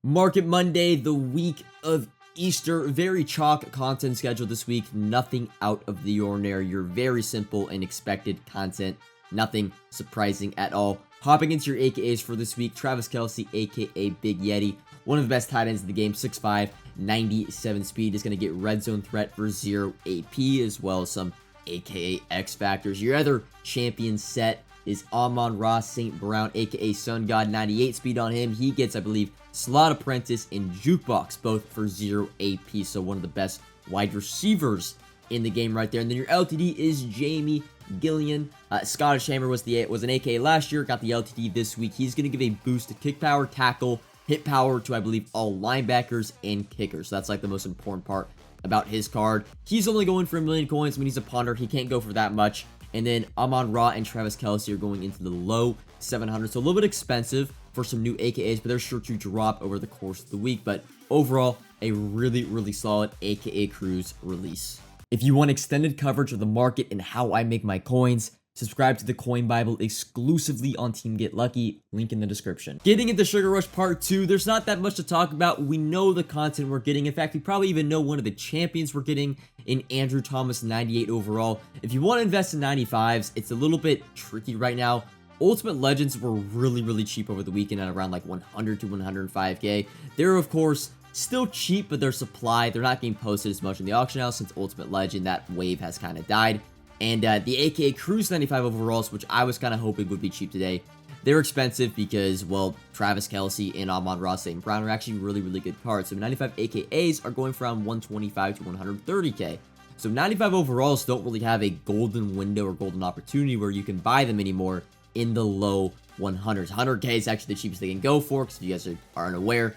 Market Monday, the week of Easter. Very chalk content schedule this week. Nothing out of the ordinary. Your very simple and expected content. Nothing surprising at all. Hopping into your AKAs for this week. Travis Kelce, aka Big Yeti. One of the best tight ends in the game. 6'5", 97 speed. Is going to get red zone threat for 0 AP, as well as some aka X factors. Your other champion set is Amon-Ra St. Brown, aka Sun God, 98 speed on him. He gets, I believe, Slot Apprentice and Jukebox, both for 0 AP, so one of the best wide receivers in the game right there. And then your LTD is Jamie Gillian. Scottish Hammer was an AKA last year, got the LTD this week. He's going to give a boost to kick power, tackle, hit power to, I believe, all linebackers and kickers. So that's like the most important part about his card. He's only going for 1 million coins. I mean, he's a punter. He can't go for that much. And then Amon-Ra and Travis Kelce are going into the low 700. So a little bit expensive for some new AKAs, but they're sure to drop over the course of the week. But overall, a really, really solid AKA Cruise release. If you want extended coverage of the market and how I make my coins, subscribe to the Coin Bible exclusively on Team Get Lucky, link in the description. Getting into Sugar Rush Part 2, there's not that much to talk about. We know the content we're getting. In fact, we probably even know one of the champions we're getting in Andrew Thomas, 98 overall. If you want to invest in 95s, it's a little bit tricky right now. Ultimate Legends were really, really cheap over the weekend at around like 100 to 105k. They're, of course, still cheap, but their supply, they're not getting posted as much in the auction house since Ultimate Legend, that wave has kind of died. And the AKA Cruise 95 overalls, which I was kind of hoping would be cheap today, they're expensive because, well, Travis Kelce and Amon-Ra St. Brown are actually really, really good cards. So 95 AKAs are going from 125 to 130k. So 95 overalls don't really have a golden window or golden opportunity where you can buy them anymore in the low 100s. 100k is actually the cheapest they can go for, because if you guys aren't aware,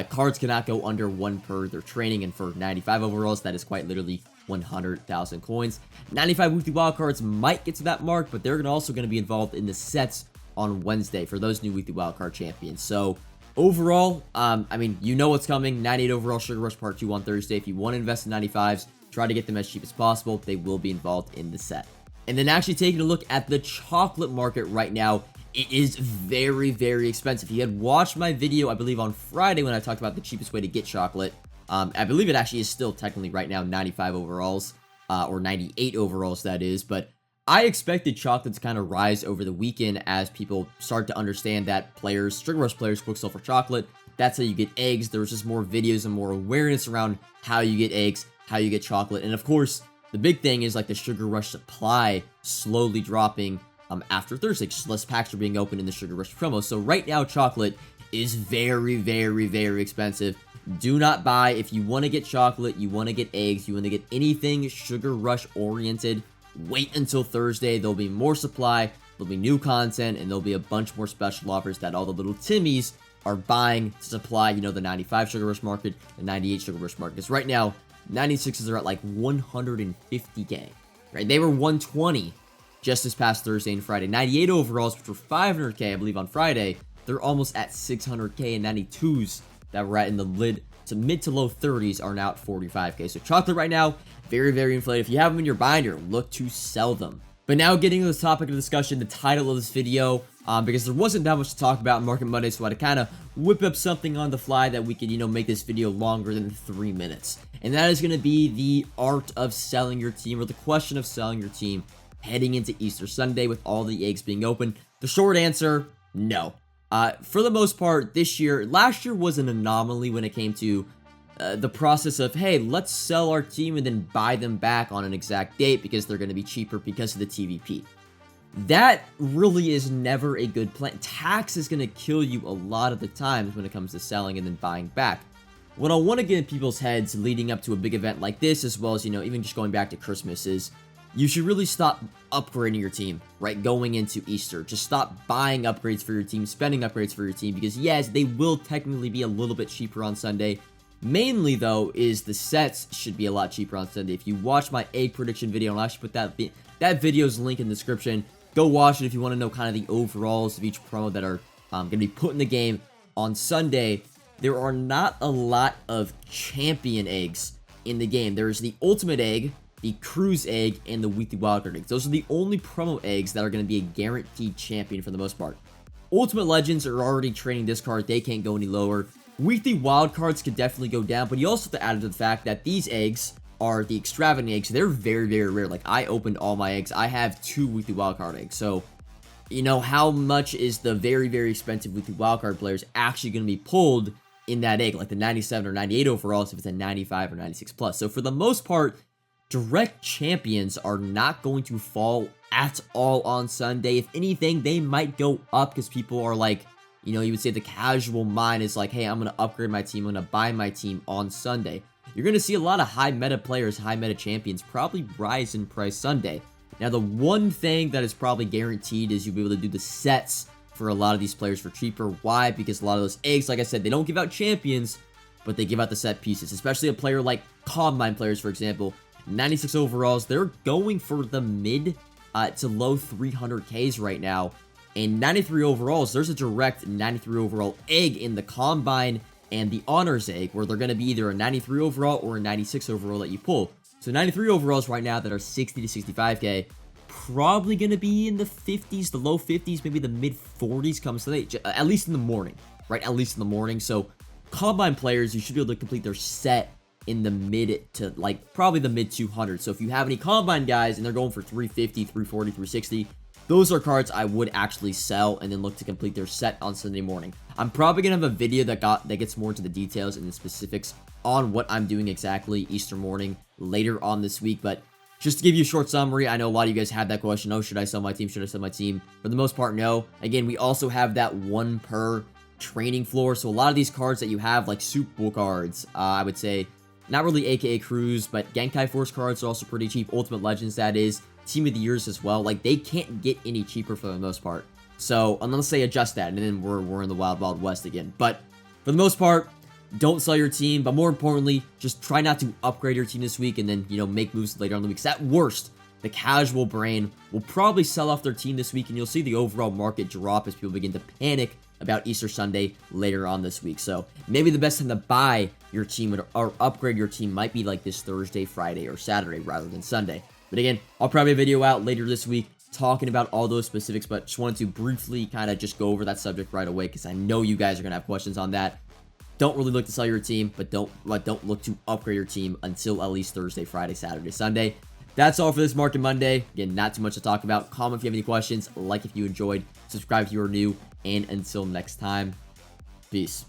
cards cannot go under 1 per their training, and for 95 overalls, that is quite literally 100,000 coins. 95 weekly wildcards might get to that mark, but they're also going to be involved in the sets on Wednesday for those new weekly wildcard champions. So overall, I mean, you know what's coming. 98 overall Sugar Rush Part 2 on Thursday. If you want to invest in 95s, try to get them as cheap as possible. They will be involved in the set. And then actually taking a look at the chocolate market right now, it is very, very expensive. If you had watched my video, I believe on Friday, when I talked about the cheapest way to get chocolate, I believe it actually is still technically right now 95 overalls, or 98 overalls, that is. But I expected chocolate to kind of rise over the weekend as people start to understand that players, Sugar Rush players, quick sell for chocolate. That's how you get eggs. There was just more videos and more awareness around how you get eggs, how you get chocolate. And of course, the big thing is like the Sugar Rush supply slowly dropping after Thursday. Just less packs are being opened in the Sugar Rush promo. So right now, chocolate is very, very, very expensive. Do not buy. If you want to get chocolate, you want to get eggs, you want to get anything Sugar Rush oriented, wait until Thursday. There'll be more supply, there'll be new content, and there'll be a bunch more special offers that all the little Timmies are buying to supply, you know, the 95 Sugar Rush market, the 98 Sugar Rush market. Because right now, 96s are at like 150k, right? They were 120 just this past Thursday and Friday. 98 overalls, which were 500k, I believe, on Friday, they're almost at 600k, and 92s that were at in the mid to low 30s are now at 45k. So chocolate right now, very, very inflated. If you have them in your binder, look to sell them. But now getting to the topic of discussion, the title of this video, because there wasn't that much to talk about in Market Monday, so I had to kind of whip up something on the fly that we could, you know, make this video longer than 3 minutes. And that is going to be the art of selling your team, or the question of selling your team heading into Easter Sunday with all the eggs being open. The short answer, no. For the most part, last year was an anomaly when it came to the process of, hey, let's sell our team and then buy them back on an exact date because they're going to be cheaper because of the TVP. That really is never a good plan. Tax is going to kill you a lot of the times when it comes to selling and then buying back. What I want to get in people's heads leading up to a big event like this, as well as, you know, even just going back to Christmas, is you should really stop upgrading your team, right, going into Easter. Just stop buying upgrades for your team, spending upgrades for your team, because yes, they will technically be a little bit cheaper on Sunday. Mainly, though, is the sets should be a lot cheaper on Sunday. If you watch my egg prediction video, and I'll actually put that video's link in the description, go watch it if you want to know kind of the overalls of each promo that are going to be put in the game on Sunday. There are not a lot of champion eggs in the game. There is the ultimate egg, the cruise egg, and the weekly wildcard eggs. Those are the only promo eggs that are going to be a guaranteed champion for the most part. Ultimate Legends are already trading this card. They can't go any lower. weekly wildcards could definitely go down, but you also have to add to the fact that these eggs are the extravagant eggs. They're very, very rare. Like, I opened all my eggs. I have 2 weekly wildcard eggs. So, you know, how much is the very, very expensive weekly wildcard players actually going to be pulled in that egg? Like the 97 or 98 overalls if it's a 95 or 96 plus. So, for the most part, direct champions are not going to fall at all on Sunday. If anything, they might go up because people are like, you know, you would say the casual mind is like, hey, I'm going to upgrade my team. I'm going to buy my team on Sunday. You're going to see a lot of high meta players, high meta champions probably rise in price Sunday. Now, the one thing that is probably guaranteed is you'll be able to do the sets for a lot of these players for cheaper. Why? Because a lot of those eggs, like I said, they don't give out champions, but they give out the set pieces. Especially a player like Combine players, for example. 96 overalls, they're going for the mid to low 300Ks right now. And 93 overalls, there's a direct 93 overall egg in the Combine and the Honors egg, where they're going to be either a 93 overall or a 96 overall that you pull. So 93 overalls right now that are 60 to 65K, probably going to be in the 50s, the low 50s, maybe the mid 40s comes today, at least in the morning, right? At least in the morning. So Combine players, you should be able to complete their set in the mid to like probably the mid 200s. So if you have any Combine guys and they're going for 350, 340, 360, those are cards I would actually sell and then look to complete their set on Sunday morning. I'm probably going to have a video that gets more into the details and the specifics on what I'm doing exactly Easter morning later on this week. But just to give you a short summary, I know a lot of you guys had that question. Oh, should I sell my team? Should I sell my team? For the most part, no. Again, we also have that 1 per training floor. So a lot of these cards that you have, like Super Bowl cards, I would say, not really AKA Cruise, but Genkai Force cards are also pretty cheap. Ultimate Legends, that is. Team of the Years as well. Like, they can't get any cheaper for the most part. So, unless they adjust that, and then we're in the Wild Wild West again. But, for the most part, don't sell your team. But more importantly, just try not to upgrade your team this week and then, you know, make moves later on in the week. Because at worst, the casual brain will probably sell off their team this week, and you'll see the overall market drop as people begin to panic about Easter Sunday later on this week. So, maybe the best time to buy your team or upgrade your team might be like this Thursday, Friday, or Saturday rather than Sunday. But again, I'll probably have a video out later this week talking about all those specifics, but just wanted to briefly kind of just go over that subject right away because I know you guys are going to have questions on that. Don't really look to sell your team, but don't look to upgrade your team until at least Thursday, Friday, Saturday, Sunday. That's all for this Market Monday. Again, not too much to talk about. Comment if you have any questions, like if you enjoyed, subscribe if you are new, and until next time, peace.